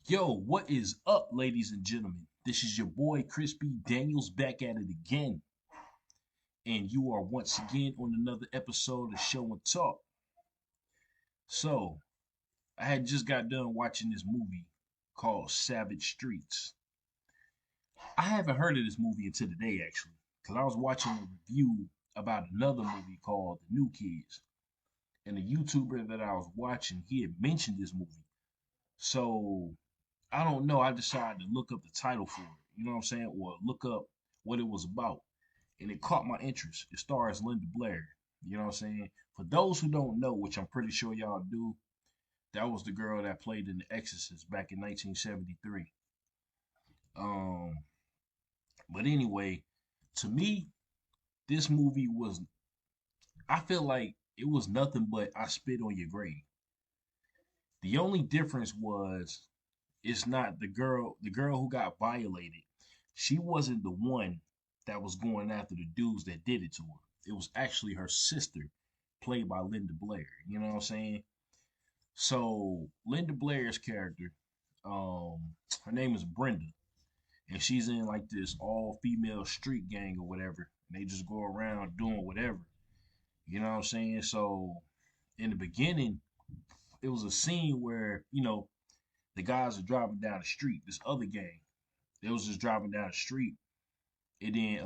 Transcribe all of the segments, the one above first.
Yo, what is up, ladies and gentlemen? This is your boy Crispy Daniels back at it again, and you are once again on another episode of Show and Talk. So, I had just got done watching this movie called Savage Streets. I haven't heard of this movie until today, actually, because I was watching a review about another movie called The New Kids, and the YouTuber that I was watching, he had mentioned this movie. So I don't know. I decided to look up the title for it. You know what I'm saying? Or look up what it was about. And it caught my interest. It stars Linda Blair. You know what I'm saying? For those who don't know, which I'm pretty sure y'all do, that was the girl that played in The Exorcist back in 1973. Um, but anyway, to me, this movie was, I feel like it was nothing but I spit on your grave. The only difference was it's not the girl who got violated. She wasn't the one that was going after the dudes that did it to her. It was actually her sister, played by Linda Blair. You know what I'm saying? So Linda Blair's character, her name is Brenda, and she's in like this all female street gang or whatever. And they just go around doing whatever. You know what I'm saying? So in the beginning, it was a scene where, the guys are driving down the street, this other gang. They was just driving down the street, and then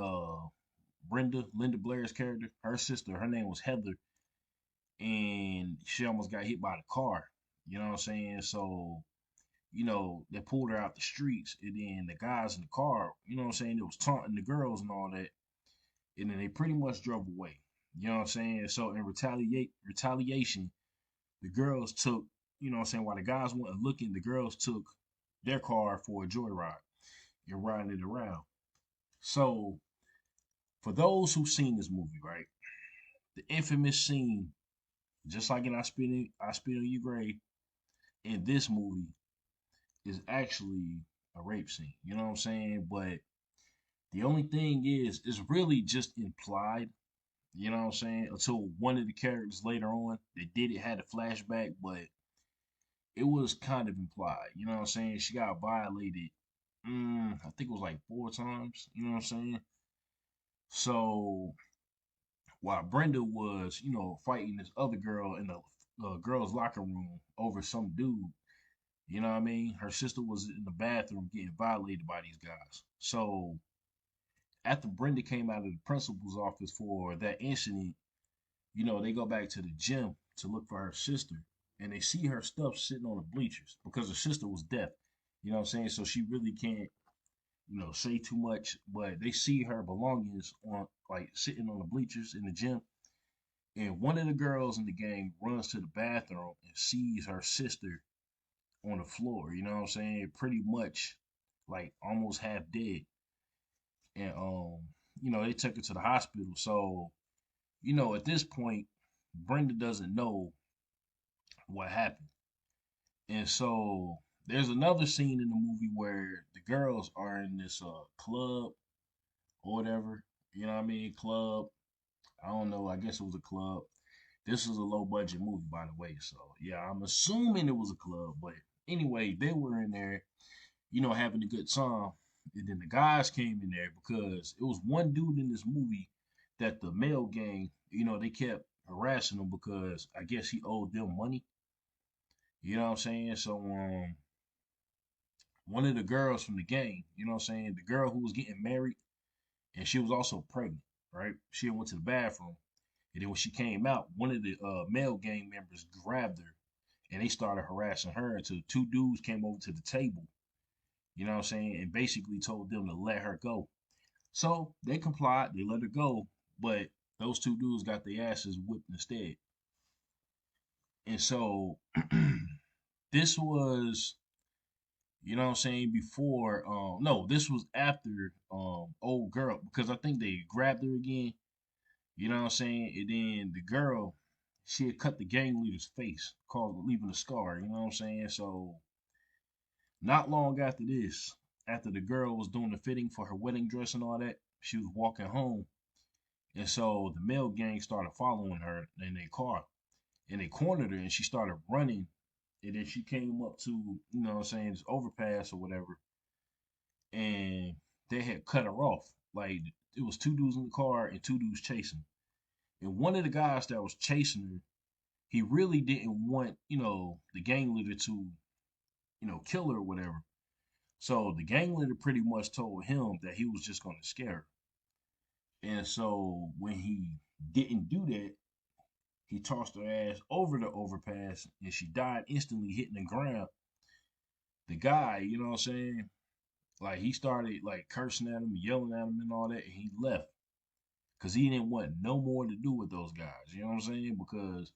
Brenda, Linda Blair's character, her sister, her name was Heather, and she almost got hit by the car. You know what I'm saying? So, they pulled her out the streets, and then the guys in the car, you know what I'm saying, it was taunting the girls and all that, and then they pretty much drove away. You know what I'm saying? So in retaliation, the girls took, you know what I'm saying, while the guys weren't looking, the girls took their car for a joyride and riding it around. So for those who've seen this movie, right, the infamous scene, just like in I Spit on Your Grave, in this movie is actually a rape scene. You know what I'm saying? But the only thing is, it's really just implied. You know what I'm saying? Until one of the characters later on that did it had a flashback, but it was kind of implied. You know what I'm saying? She got violated. I think it was like 4 times. You know what I'm saying? So while Brenda was, fighting this other girl in the girls' locker room over some dude, you know what I mean? Her sister was in the bathroom getting violated by these guys. So after Brenda came out of the principal's office for that incident, they go back to the gym to look for her sister, and they see her stuff sitting on the bleachers because her sister was deaf. You know what I'm saying? So she really can't, say too much, but they see her belongings on like sitting on the bleachers in the gym. And one of the girls in the gang runs to the bathroom and sees her sister on the floor, you know what I'm saying? Pretty much like almost half dead. And they took her to the hospital. So, at this point, Brenda doesn't know what happened. And so there's another scene in the movie where the girls are in this club or whatever. You know what I mean? Club. I don't know. I guess it was a club. This was a low budget movie, by the way. So yeah, I'm assuming it was a club. But anyway, they were in there, having a good time. And then the guys came in there because it was one dude in this movie that the male gang, they kept harassing him because I guess he owed them money. You know what I'm saying? So one of the girls from the gang, you know what I'm saying, the girl who was getting married and she was also pregnant, right? She went to the bathroom. And then when she came out, one of the male gang members grabbed her and they started harassing her until two dudes came over to the table, you know what I'm saying, and basically told them to let her go. So they complied, they let her go, but those two dudes got their asses whipped instead. And so this was, what I'm saying, before no, this was after old girl because I think they grabbed her again, you know what I'm saying? And then the girl, she had cut the gang leader's face, caused leaving a scar, you know what I'm saying? So not long after this, after the girl was doing the fitting for her wedding dress and all that, she was walking home. And so the male gang started following her in their car. And they cornered her and she started running. And then she came up to, this overpass or whatever, and they had cut her off. Like it was two dudes in the car and two dudes chasing. And one of the guys that was chasing her, he really didn't want, the gang leader to, kill her or whatever. So the gang leader pretty much told him that he was just gonna scare her. And so when he didn't do that, he tossed her ass over the overpass and she died instantly hitting the ground. The guy, you know what I'm saying? Like he started like cursing at him, yelling at him and all that, and he left. Cause he didn't want no more to do with those guys. You know what I'm saying? Because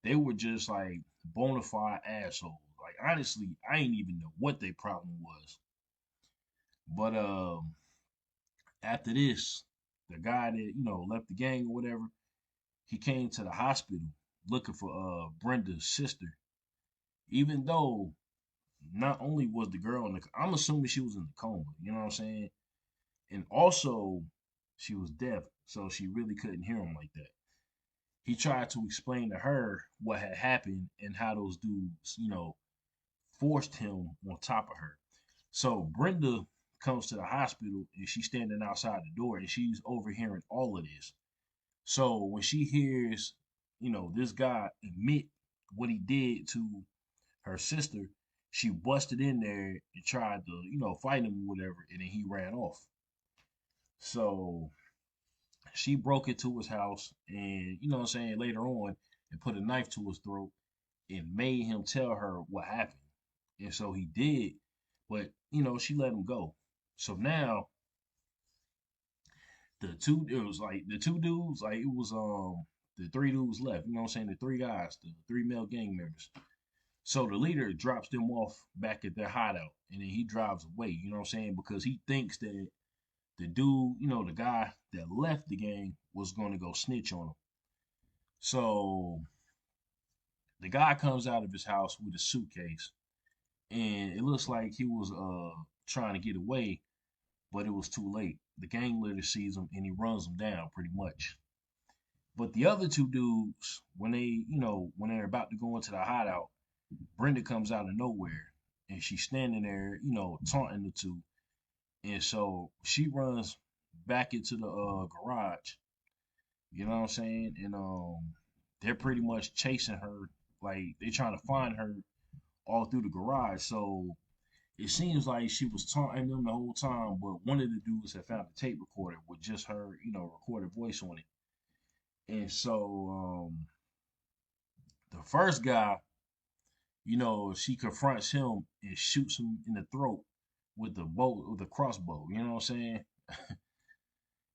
they were just like bona fide assholes. Like honestly, I ain't even know what their problem was. But after this, the guy that, left the gang or whatever, he came to the hospital looking for Brenda's sister. Even though not only was the girl in the, I'm assuming she was in the coma, you know what I'm saying? And also she was deaf, so she really couldn't hear him like that. He tried to explain to her what had happened and how those dudes, forced him on top of her. So Brenda comes to the hospital and she's standing outside the door and she's overhearing all of this. So when she hears, this guy admit what he did to her sister, she busted in there and tried to, fight him or whatever, and then he ran off. So she broke into his house and, what I'm saying, later on, and put a knife to his throat and made him tell her what happened. And so he did, but, she let him go. So now it was like the two dudes, like it was the three dudes left, you know what I'm saying? The three guys, the three male gang members. So the leader drops them off back at their hideout and then he drives away, you know what I'm saying? Because he thinks that the dude, the guy that left the gang was gonna go snitch on him. So the guy comes out of his house with a suitcase and it looks like he was trying to get away, but it was too late. The gang leader sees him and he runs him down pretty much. But the other two dudes, when they're about to go into the hideout, Brenda comes out of nowhere and she's standing there, taunting the two. And so she runs back into the garage, you know what I'm saying? And they're pretty much chasing her, like they trying to find her all through the garage. So it seems like she was taunting them the whole time, but one of the dudes had found a tape recorder with just her, recorded voice on it. And so the first guy, she confronts him and shoots him in the throat with the crossbow, you know what I'm saying?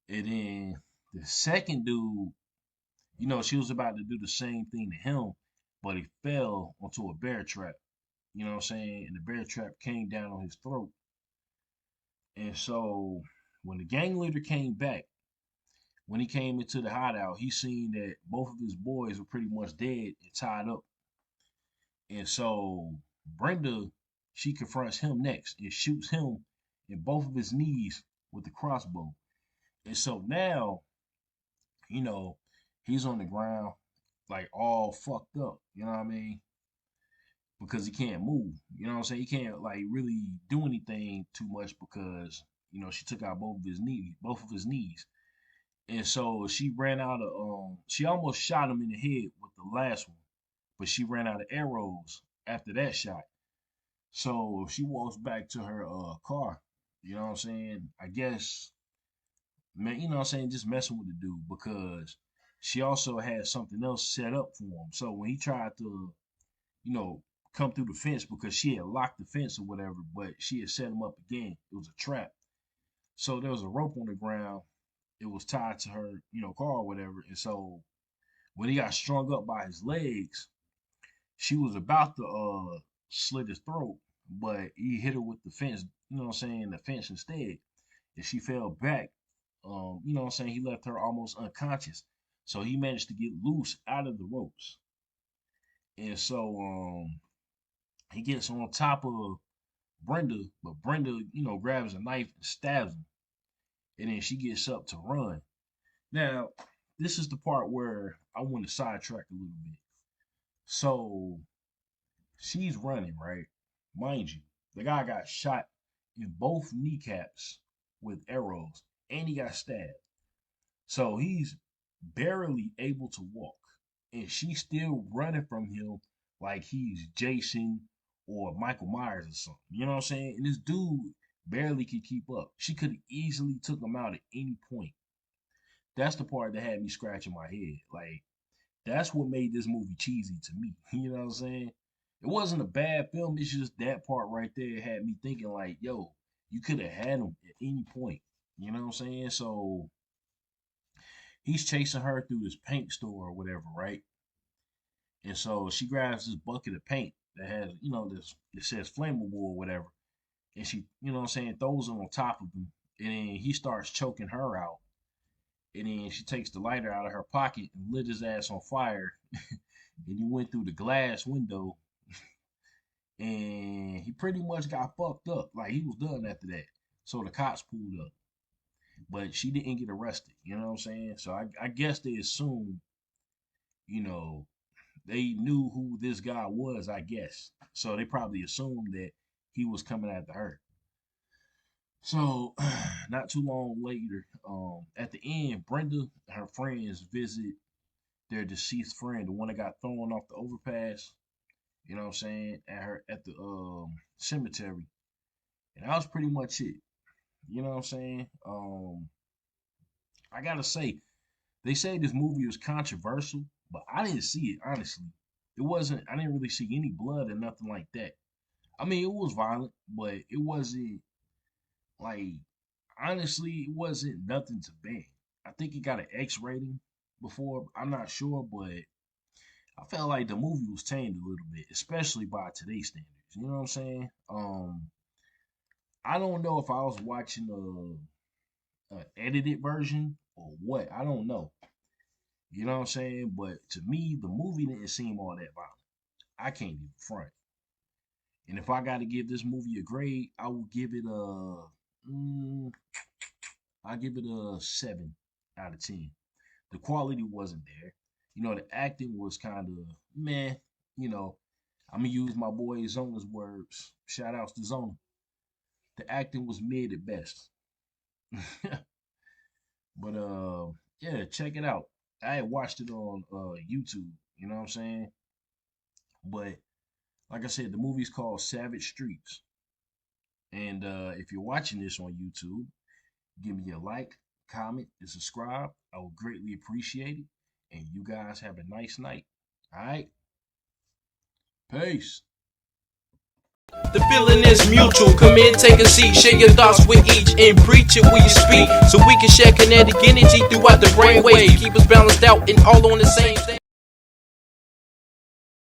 And then the second dude, she was about to do the same thing to him, but he fell onto a bear trap, you know what I'm saying? And the bear trap came down on his throat. And so when the gang leader came back, when he came into the hideout, he seen that both of his boys were pretty much dead and tied up. And so Brenda, she confronts him next and shoots him in both of his knees with the crossbow. And so now, you know, he's on the ground like all fucked up, you know what I mean? Because he can't move. You know what I'm saying? He can't like really do anything too much because, she took out both of his knees. And so she ran out of she almost shot him in the head with the last one, but she ran out of arrows after that shot. So she walks back to her car. You know what I'm saying? I guess, man, you know what I'm saying, just messing with the dude because she also had something else set up for him. So when he tried to, you know, come through the fence because she had locked the fence or whatever, but she had set him up again. It was a trap. So there was a rope on the ground. It was tied to her, car or whatever. And so when he got strung up by his legs, she was about to slit his throat, but he hit her with the fence, you know what I'm saying, the fence instead. And she fell back. You know what I'm saying? He left her almost unconscious. So he managed to get loose out of the ropes. And so he gets on top of Brenda, but Brenda, grabs a knife and stabs him. And then she gets up to run. Now, this is the part where I want to sidetrack a little bit. So she's running, right? Mind you, the guy got shot in both kneecaps with arrows and he got stabbed. So he's barely able to walk. And she's still running from him like he's Jason or Michael Myers or something. You know what I'm saying? And this dude barely could keep up. She could have easily took him out at any point. That's the part that had me scratching my head. Like, that's what made this movie cheesy to me. You know what I'm saying? It wasn't a bad film. It's just that part right there had me thinking like, yo, you could have had him at any point. You know what I'm saying? So he's chasing her through this paint store or whatever, right? And so she grabs this bucket of paint that has, this it says flammable or whatever. And she, you know what I'm saying, throws it on top of him. And then he starts choking her out. And then she takes the lighter out of her pocket and lit his ass on fire. And he went through the glass window. And he pretty much got fucked up. Like he was done after that. So the cops pulled up. But she didn't get arrested. You know what I'm saying? So I guess they assumed, they knew who this guy was, I guess. So they probably assumed that he was coming after her. So, not too long later, at the end, Brenda and her friends visit their deceased friend, the one that got thrown off the overpass. You know what I'm saying? At the cemetery, and that was pretty much it. You know what I'm saying? I gotta say, they say this movie was controversial, but I didn't see it honestly. It wasn't. I didn't really see any blood or nothing like that. I mean, it was violent, but it wasn't like honestly, it wasn't nothing to ban. I think it got an X rating before. I'm not sure, but I felt like the movie was tamed a little bit, especially by today's standards. You know what I'm saying? I don't know if I was watching a edited version or what. I don't know. You know what I'm saying? But to me, the movie didn't seem all that violent. I can't even front. And if I got to give this movie a grade, I will give it I give it a 7 out of 10. The quality wasn't there. The acting was kind of meh. I'm gonna use my boy Zona's words. Shout outs to Zona. The acting was mid at best. But yeah, check it out. I had watched it on YouTube. You know what I'm saying? But like I said, the movie's called Savage Streets. And if you're watching this on YouTube, give me a like, comment, and subscribe. I would greatly appreciate it. And you guys have a nice night. All right? Peace. The feeling is mutual. Come in, take a seat, share your thoughts with each, and preach it when you speak, so we can share kinetic energy throughout the brainwave. Keep us balanced out and all on the same thing.